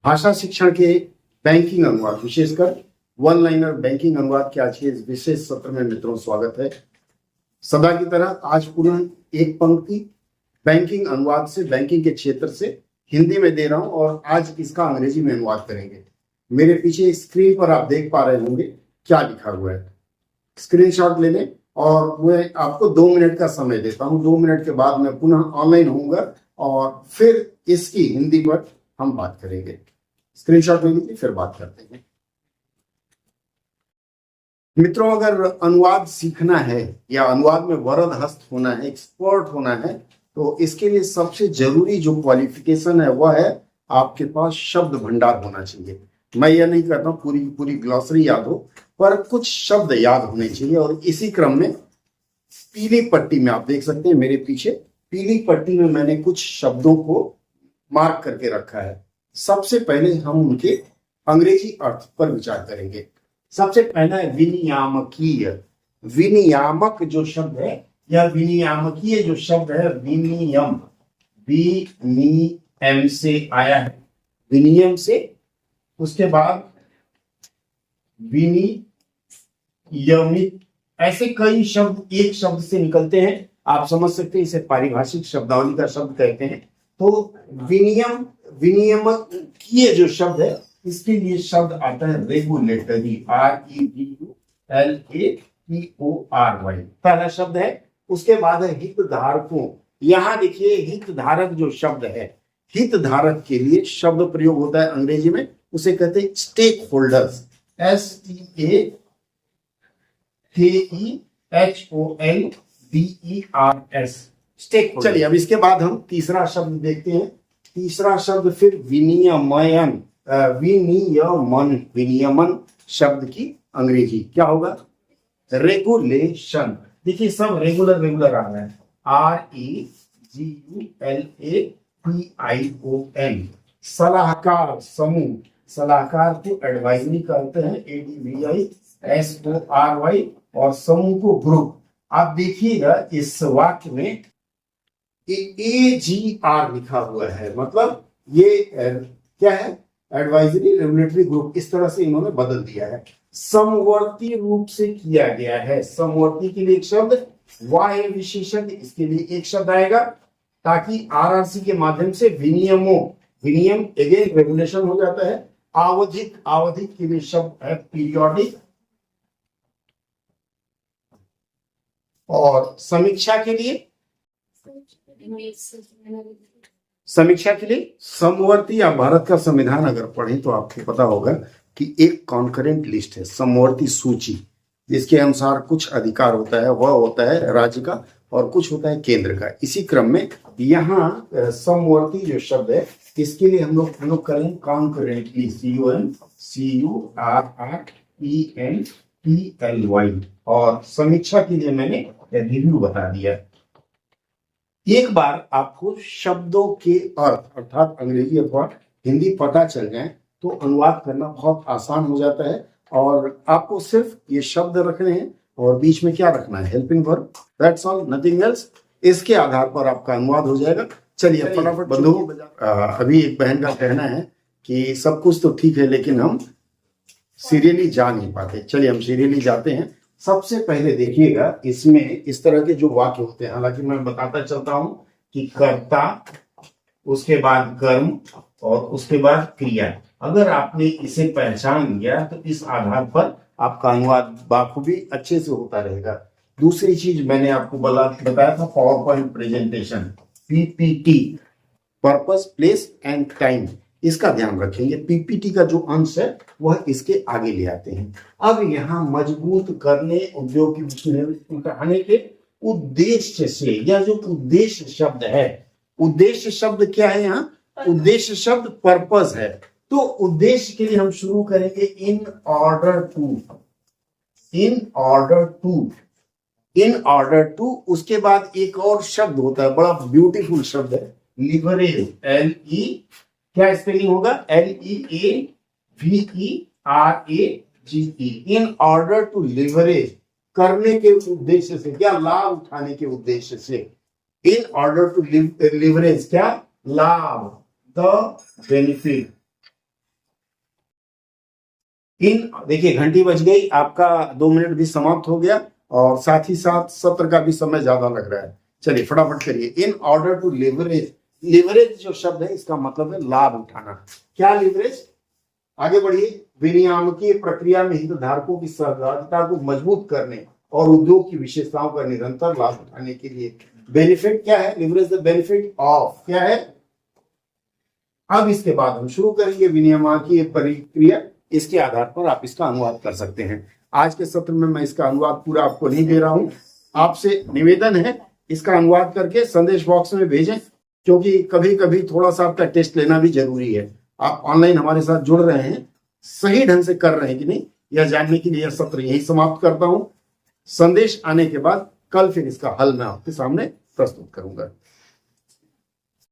भाषा शिक्षण के बैंकिंग अनुवाद, विशेषकर वन लाइनर बैंकिंग अनुवाद के आज के इस विशेष सत्र में मित्रों स्वागत है। सदा की तरह आज पुनः एक पंक्ति बैंकिंग अनुवाद से, बैंकिंग के क्षेत्र से हिंदी में दे रहा हूं और आज इसका अंग्रेजी में अनुवाद करेंगे। मेरे पीछे स्क्रीन पर आप देख पा रहे होंगे क्या लिखा हुआ है। स्क्रीनशॉट ले लें और मैं आपको 2 मिनट का समय देता हूं। 2 मिनट के बाद मैं पुनः ऑनलाइन होऊंगा और फिर इसकी हिंदी पर हम बात करेंगे। स्क्रीनशॉट ले लीजिए, फिर बात करते हैं। मित्रों, अगर अनुवाद सीखना है या अनुवाद में वरद हस्त होना है, एक्सपर्ट होना है, तो इसके लिए सबसे जरूरी जो क्वालिफिकेशन है वह है आपके पास शब्द भंडार होना चाहिए। मैं यह नहीं कहता हूं पूरी पूरी ग्लॉसरी याद हो, पर कुछ शब्द याद होने चाहिए। और इसी क्रम में पीली पट्टी में आप देख सकते हैं मेरे पीछे, पीली पट्टी में मैंने कुछ शब्दों को मार्क करके रखा है। सबसे पहले हम उनके अंग्रेजी अर्थ पर विचार करेंगे। सबसे पहला है विनियामकीय। विनियामक जो शब्द है या विनियामकीय जो शब्द है, विनियम, विनियम से आया है, विनियम से। उसके बाद विनियमित, ऐसे कई शब्द एक शब्द से निकलते हैं। आप समझ सकते हैं, इसे पारिभाषिक शब्दावली का शब्द कहते हैं। तो विनियम, विनियमकीय जो शब्द है, इसके लिए शब्द आता है रेगुलेटरी, REGULATORY, पहला शब्द है। उसके बाद है हितधारकों। यहां देखिए हितधारक जो शब्द है, हितधारक के लिए शब्द प्रयोग होता है अंग्रेजी में, उसे कहते हैं स्टेक होल्डर्स, STAKEHOLDERS, स्टेक। चलिए अब इसके बाद हम तीसरा शब्द देखते हैं। तीसरा शब्द फिर विनियमन, विनियमन, विनियमन शब्द की अंग्रेजी क्या होगा? रेगुलेशन। देखिए सब रेगुलर रेगुलर आ रहा है, REGULATION। सलाहकार, समूह, सलाहकार को एडवाइजरी करते हैं, ADVISORY, और समूह को ग्रुप। आप देखिएगा इस वाक्य में AGR लिखा हुआ है, मतलब ये क्या है? Advisory regulatory group. इस तरह से इन्होंने बदल दिया है, समवर्ती रूप से किया गया है। समवर्ती के लिए एक शब्द, वाह्य विशेषण, इसके लिए एक शब्द आएगा, ताकि RRC के माध्यम से विनियमों, विनियम अगेन रेगुलेशन हो जाता है। आवधिक, आवधिक के लिए शब्द है पीरियोडिक। और समीक्षा के लिए, समीक्षा के लिए समवर्ती या भारत का संविधान अगर पढ़ें तो आपको पता होगा कि एक कॉन्करेंट लिस्ट है, समवर्ती सूची, जिसके अनुसार कुछ अधिकार होता है, वह होता है राज्य का, और कुछ होता है केंद्र का। इसी क्रम में यहाँ समवर्ती जो शब्द है, इसके लिए हम लोग करेंगे कॉन्करेंटली, CONCURRENTLY। और समीक्षा के लिए मैंने रिव्यू बता दिया। एक बार आपको शब्दों के अर्थ अर्थात अंग्रेजी अथवा हिंदी पता चल जाए तो अनुवाद करना बहुत आसान हो जाता है। और आपको सिर्फ ये शब्द रखने हैं और बीच में क्या रखना है? Helping verb, that's all, nothing else. इसके आधार पर आपका अनुवाद हो जाएगा। चलिए फटाफट बंधु, अभी एक बहन का कहना है कि सब कुछ तो ठीक है लेकिन हम सीरियली जा नहीं पाते। चलिए हम सीरियली जाते हैं। सबसे पहले देखिएगा इसमें इस तरह के जो वाक्य होते हैं, हालांकि मैं बताता चलता हूं कि कर्ता, उसके बाद कर्म और उसके बाद क्रिया। अगर आपने इसे पहचान लिया तो इस आधार पर आपका अनुवाद बाखूबी अच्छे से होता रहेगा। दूसरी चीज मैंने आपको बताया था, power point presentation, PPT, purpose, place and time, इसका ध्यान रखेंगे। PPT का जो अंश है वह इसके आगे ले आते हैं। अब यहाँ मजबूत करने, उद्योग की बढ़ाने के उद्देश्य से, यह जो उद्देश्य शब्द है, उद्देश्य शब्द क्या है? यहाँ उद्देश्य शब्द पर्पस है। तो उद्देश्य के लिए हम शुरू करेंगे in order to, in order to, in order to. उसके बाद एक और शब्द होता है, बड़ा ब्यूटीफुल शब्द है, लिवरेज, LE, क्या स्पेलिंग होगा? LEAVERAGE। In order to leverage, करने के उद्देश्य से, क्या? लाभ उठाने के उद्देश्य से। इन ऑर्डर टू लिवरेज, क्या? लाभ, द बेनिफिट, देखिए घंटी बज गई, आपका 2 मिनट भी समाप्त हो गया और साथ ही साथ सत्र का भी समय ज्यादा लग रहा है। चलिए फटाफट करिए। In order to leverage, leverage जो शब्द है इसका मतलब है लाभ उठाना। क्या लिवरेज? आगे बढ़िए। विनियामकीय प्रक्रिया में हितधारकों की सहभागिता को मजबूत करने और उद्योग की विशेषताओं का निरंतर लाभ उठाने के लिए। बेनिफिट क्या है? लिवरेज द बेनिफिट ऑफ क्या है? अब इसके बाद हम शुरू करेंगे विनियामकीय प्रक्रिया। इसके आधार पर आप इसका अनुवाद कर सकते हैं। आज के सत्र में मैं इसका अनुवाद पूरा आपको नहीं दे रहा हूं, आपसे निवेदन है इसका अनुवाद करके संदेश बॉक्स में भेजें, क्योंकि कभी कभी थोड़ा सा आपका टेस्ट लेना भी जरूरी है। आप ऑनलाइन हमारे साथ जुड़ रहे हैं, सही ढंग से कर रहे हैं कि नहीं, यह जानने के लिए यह सत्र यही समाप्त करता हूं। संदेश आने के बाद कल फिर इसका हल मैं आपके सामने प्रस्तुत करूंगा।